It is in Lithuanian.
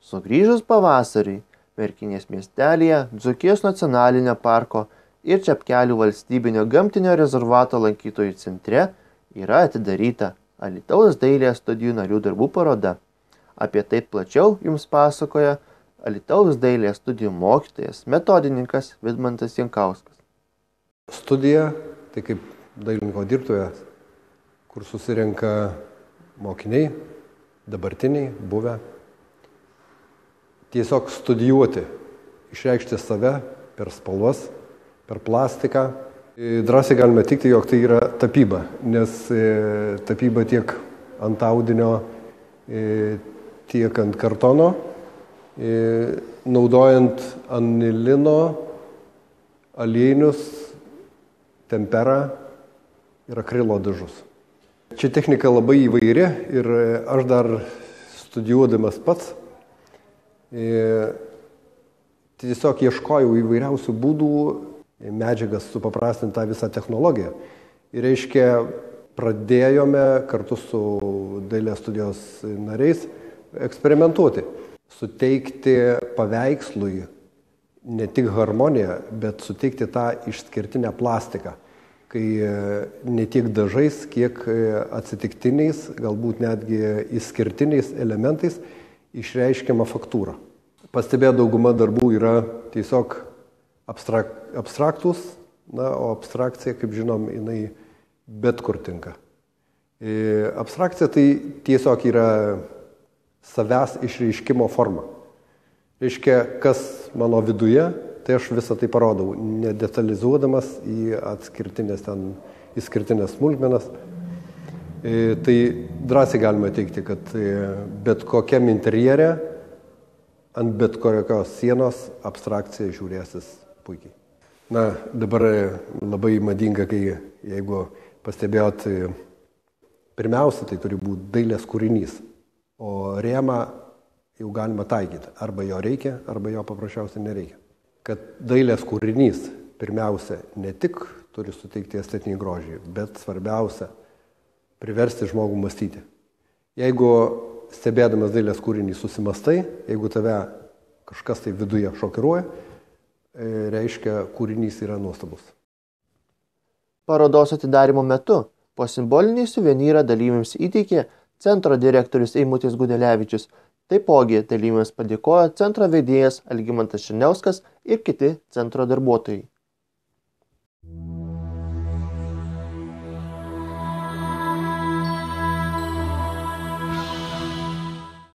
Sugrįžus pavasariui, Merkinės miestelėje, Dzūkijos nacionalinio parko ir Čepkelių valstybinio gamtinio rezervato lankytojų centre yra atidaryta Alytaus dailės studijų narių darbų paroda. Apie tai plačiau jums pasakoja Alytaus dailės studijų mokytojas, metodininkas Vidmantas Jankauskas. Studija, tai kaip dailininko dirbtuvė, kur susirenka mokiniai, dabartiniai, buvę. Tiesiog studijuoti, išreikšti save per spalvas, per plastiką. Drąsiai galime tikti, jog tai yra tapyba, nes tapyba tiek ant audinio, tiek ant kartono, naudojant anilino, aliejinius, temperą ir akrilo dažus. Čia technika labai įvairi ir aš dar studijuodamas pats tiesiog ieškojau įvairiausių būdų medžiagas supaprastinti tą visą technologiją. Ir reiškia, pradėjome kartu su dailės studijos nariais eksperimentuoti, suteikti paveikslui ne tik harmoniją, bet suteikti tą išskirtinę plastiką, kai ne tiek dažais, kiek atsitiktiniais, galbūt netgi išskirtiniais elementais išreiškiama faktūra. Pastebėję, dauguma darbų yra tiesiog abstraktus, o abstrakcija, kaip žinom, jinai bet kur tinka. Abstrakcija tai tiesiog yra savęs išreiškimo forma. Reiškia, kas mano viduje, tai aš visą tai parodau, nedetalizuodamas į išskirtinės smulkmenas. Tai drąsiai galime teikti, kad bet kokiam interjere, ant bet kokios sienos abstrakcija žiūrėsis puikiai. Dabar labai madinga, jeigu pastebėjot, pirmiausia, tai turi būti dailės kūrinys, o rėmą jau galima taikyti. Arba jo reikia, arba jo paprasčiausiai nereikia. Kad dailės kūrinys pirmiausia ne tik turi suteikti estetinį grožį, bet svarbiausia priversti žmogų mąstyti. Jeigu stebėdamas dailės kūrinį susimastai, jeigu tave kažkas tai viduje šokiruoja, reiškia, kūrinys yra nuostabus. Parodos atidarymo metu po simbolinį suvenyrą dalyviams įteikė centro direktorius Eimutis Gudelevičius. Taipogi dalyviams padėkojo centro vedėjas Algimantas Černiauskas ir kiti centro darbuotojai.